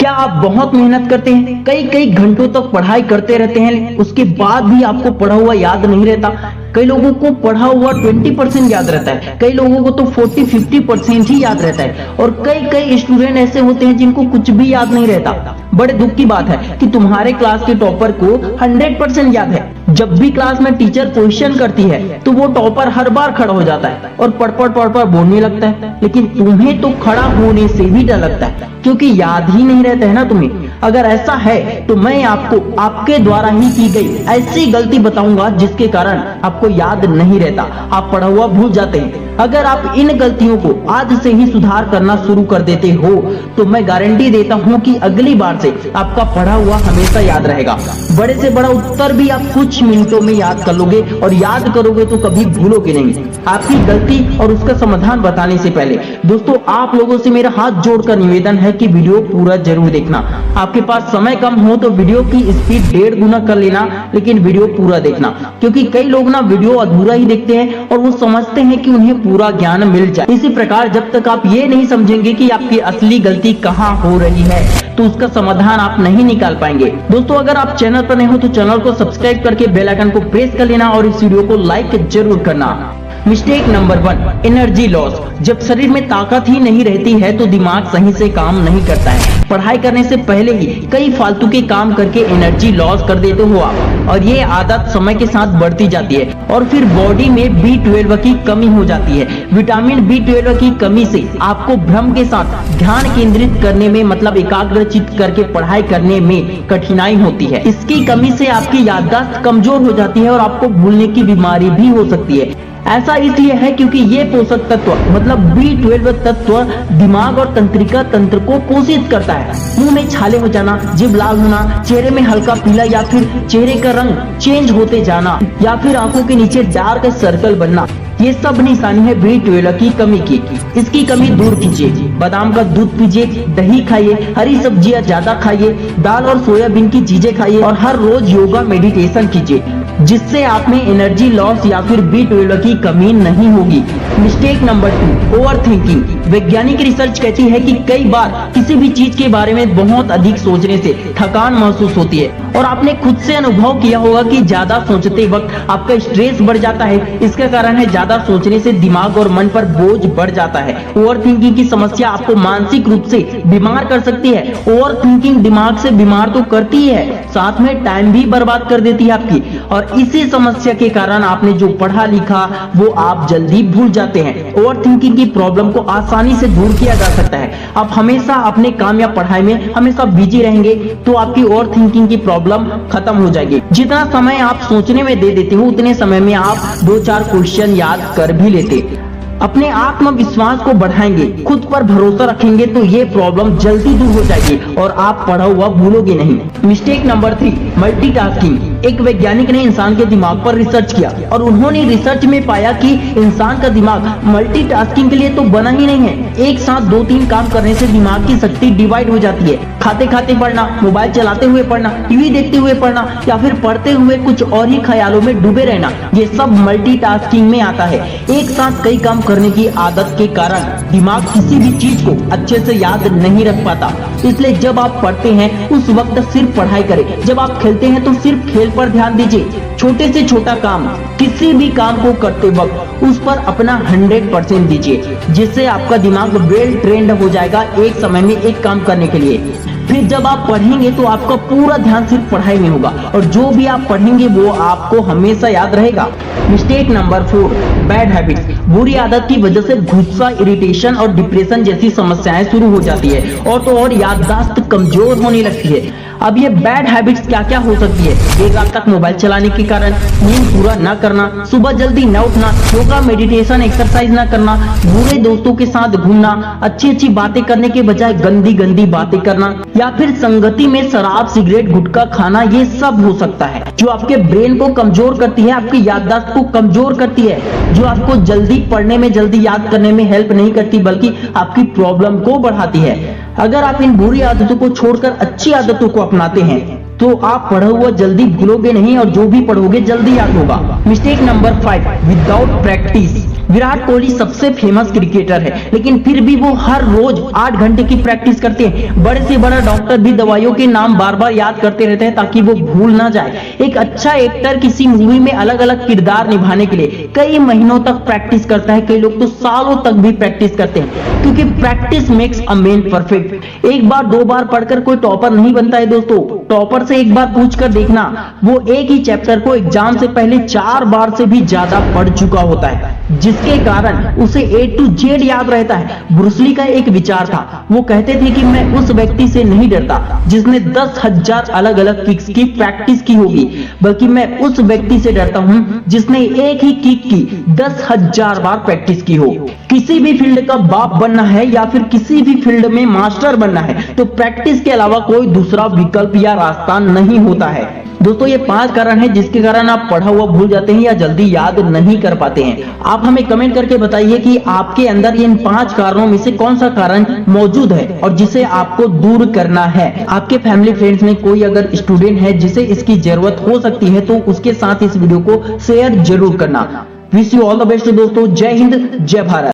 क्या आप बहुत मेहनत करते हैं, कई कई घंटों तक पढ़ाई करते रहते हैं, उसके बाद भी आपको पढ़ा हुआ याद नहीं रहता? कई लोगों को पढ़ा हुआ 20% याद रहता है, कई लोगों को तो 40-50% ही याद रहता है, और कई कई स्टूडेंट ऐसे होते हैं जिनको कुछ भी याद नहीं रहता। बड़े दुख की बात है कि तुम्हारे क्लास के टॉपर को 100% याद है। जब भी क्लास में टीचर क्वेश्चन करती है तो वो टॉपर हर बार खड़ा हो जाता है और पढ़ बोलने लगता है, लेकिन तुम्हें तो खड़ा होने से भी डर लगता है क्योंकि याद ही नहीं रहता है ना तुम्हें। अगर ऐसा है तो मैं आपको आपके द्वारा ही की गई ऐसी गलती बताऊंगा जिसके कारण आपको याद नहीं रहता, आप पढ़ा हुआ भूल जाते हैं। अगर आप इन गलतियों को आज से ही सुधार करना शुरू कर देते हो तो मैं गारंटी देता हूं कि अगली बार से आपका पढ़ा हुआ हमेशा याद रहेगा। बड़े से बड़ा उत्तर भी आप कुछ मिनटों में याद कर लोगे, और याद करोगे तो कभी भूलोगे नहीं। आपकी गलती और उसका समाधान बताने से पहले दोस्तों आप लोगों से मेरा हाथ जोड़कर निवेदन है कि वीडियो पूरा जरूर देखना। आपके पास समय कम हो तो वीडियो की स्पीड 1.5 गुना कर लेना, लेकिन वीडियो पूरा देखना, क्योंकि कई लोग ना वीडियो अधूरा ही देखते हैं और वो समझते हैं कि उन्हें पूरा ज्ञान मिल जाए। इसी प्रकार जब तक आप ये नहीं समझेंगे कि आपकी असली गलती कहाँ हो रही है तो उसका समाधान आप नहीं निकाल पाएंगे। दोस्तों अगर आप चैनल पर नए हो तो चैनल को सब्सक्राइब करके बेल आइकन को प्रेस कर लेना और इस वीडियो को लाइक जरूर करना। Mistake number 1, energy loss. जब शरीर में ताकत ही नहीं रहती है तो दिमाग सही से काम नहीं करता है। पढ़ाई करने से पहले ही कई फालतू के काम करके एनर्जी लॉस कर देते हो आप, और ये आदत समय के साथ बढ़ती जाती है और फिर बॉडी में B12 की कमी हो जाती है। विटामिन B12 की कमी से आपको भ्रम के साथ ध्यान केंद्रित करने में मतलब एकाग्रचित करके पढ़ाई करने में कठिनाई होती है। इसकी कमी से आपकी याददाश्त कमजोर हो जाती है और आपको भूलने की बीमारी भी हो सकती है। ऐसा इसलिए है क्योंकि ये पोषक तत्व मतलब B12 तत्व दिमाग और तंत्रिका तंत्र को पोषित करता है। मुंह में छाले हो जाना, जीभ लाल होना, चेहरे में हल्का पीला या फिर चेहरे का रंग चेंज होते जाना, या फिर आंखों के नीचे डार्क सर्कल बनना, ये सब निशानी है B12 की कमी की। इसकी कमी दूर कीजिए। बादाम का दूध पीजिए, दही खाइए, हरी सब्जियां ज्यादा खाइए, दाल और सोयाबीन की चीजें खाइए और हर रोज योगा मेडिटेशन कीजिए, जिससे आप में एनर्जी लॉस या फिर B12 की कमी नहीं होगी। Mistake number 2, over thinking. वैज्ञानिक रिसर्च कहती है कि कई बार किसी भी चीज के बारे में बहुत अधिक सोचने से थकान महसूस होती है, और आपने खुद से अनुभव किया होगा कि ज्यादा सोचते वक्त आपका स्ट्रेस बढ़ जाता है। इसका कारण है ज्यादा सोचने से दिमाग और मन पर बोझ बढ़ जाता है। ओवर थिंकिंग की समस्या आपको मानसिक रूप से बीमार कर सकती है। ओवर थिंकिंग दिमाग से बीमार तो करती ही है, साथ में टाइम भी बर्बाद कर देती है आपकी, और इसी समस्या के कारण आपने जो पढ़ा लिखा वो आप जल्दी भूल जाते हैं। ओवर थिंकिंग की प्रॉब्लम को आसानी से दूर किया जा सकता है। आप हमेशा अपने काम या पढ़ाई में हमेशा बिजी रहेंगे तो आपकी ओवर थिंकिंग की प्रॉब्लम खत्म हो जाएगी। जितना समय आप सोचने में दे देते हो उतने समय में आप 2-4 क्वेश्चन याद कर भी लेते। अपने आत्मविश्वास को बढ़ाएंगे, खुद पर भरोसा रखेंगे तो ये प्रॉब्लम जल्दी दूर हो जाएगी और आप पढ़ा हुआ भूलोगे नहीं। Mistake number 3, multitasking. एक वैज्ञानिक ने इंसान के दिमाग पर रिसर्च किया और उन्होंने रिसर्च में पाया कि इंसान का दिमाग मल्टीटास्किंग के लिए तो बना ही नहीं है। एक साथ 2-3 काम करने से दिमाग की शक्ति डिवाइड हो जाती है। खाते खाते पढ़ना, मोबाइल चलाते हुए पढ़ना, टीवी देखते हुए पढ़ना या फिर पढ़ते हुए कुछ और ही ख्यालों में डूबे रहना, ये सब मल्टीटास्किंग में आता है। एक साथ कई काम करने की आदत के कारण दिमाग किसी भी चीज को अच्छे से याद नहीं रख पाता। इसलिए जब आप पढ़ते हैं उस वक्त सिर्फ पढ़ाई करें, जब आप खेलते हैं तो सिर्फ खेल पर ध्यान दीजिए। छोटे से छोटा काम, किसी भी काम को करते वक्त उस पर अपना 100% दीजिए, जिससे आपका दिमाग वेल ट्रेंड हो जाएगा एक समय में एक काम करने के लिए। फिर जब आप पढ़ेंगे तो आपका पूरा ध्यान सिर्फ पढ़ाई में होगा और जो भी आप पढ़ेंगे वो आपको हमेशा याद रहेगा। Mistake number 4, bad habits. बुरी आदत की वजह से गुस्सा, इरिटेशन और डिप्रेशन जैसी समस्याएं शुरू हो जाती है और तो और याददाश्त कमजोर होने लगती है। अब ये बैड हैबिट्स क्या क्या हो सकती है? देर रात तक मोबाइल चलाने के कारण, नींद पूरा न करना, सुबह जल्दी न उठना, योगा मेडिटेशन एक्सरसाइज न करना, बुरे दोस्तों के साथ घूमना, अच्छी अच्छी बातें करने के बजाय गंदी गंदी बातें करना, या फिर संगति में शराब, सिगरेट, गुटखा खाना, ये सब हो सकता है जो आपके ब्रेन को कमजोर करती है, आपकी याददाश्त को कमजोर करती है, जो आपको जल्दी पढ़ने में, जल्दी याद करने में हेल्प नहीं करती बल्कि आपकी प्रॉब्लम को बढ़ाती है। अगर आप इन बुरी आदतों को छोड़कर अच्छी आदतों को अपनाते हैं तो आप पढ़ा हुआ जल्दी भूलोगे नहीं और जो भी पढ़ोगे जल्दी याद होगा। Mistake number 5, without practice. Virat Kohli सबसे फेमस क्रिकेटर है, लेकिन फिर भी वो हर रोज 8 घंटे की प्रैक्टिस करते हैं। बड़े से बड़ा डॉक्टर भी दवाइयों के नाम बार बार याद करते रहते हैं ताकि वो भूल ना जाए। एक अच्छा एक्टर किसी मूवी में अलग अलग किरदार निभाने के लिए कई महीनों तक प्रैक्टिस करता है, कई लोग तो सालों तक भी प्रैक्टिस करते हैं, क्योंकि practice makes a man perfect. एक बार 2 बार पढ़कर कोई टॉपर नहीं बनता है दोस्तों। टॉपर से एक बार पूछ कर देखना, वो एक ही चैप्टर को एग्जाम से पहले 4 बार से भी ज्यादा पढ़ चुका होता है, जिसके कारण उसे A to Z याद रहता है। ब्रूस ली का एक विचार था, वो कहते थे कि मैं उस व्यक्ति से नहीं डरता जिसने 10,000 अलग अलग किक्स की प्रैक्टिस की होगी, बल्कि मैं उस व्यक्ति से डरता हूं जिसने एक ही किक की 10,000 बार प्रैक्टिस की हो। किसी भी फील्ड का बाप बनना है या फिर किसी भी फील्ड में मास्टर बनना है तो प्रैक्टिस के अलावा कोई दूसरा विकल्प या रास्ता नहीं होता है। दोस्तों ये 5 कारण हैं जिसके कारण आप पढ़ा हुआ भूल जाते हैं या जल्दी याद नहीं कर पाते हैं। आप हमें कमेंट करके बताइए कि आपके अंदर इन 5 कारणों में से कौन सा कारण मौजूद है और जिसे आपको दूर करना है। आपके फैमिली फ्रेंड्स में कोई अगर स्टूडेंट है जिसे इसकी जरूरत हो सकती है तो उसके साथ इस वीडियो को शेयर जरूर करना। Wish you all the best दोस्तों। जय हिंद, जय भारत।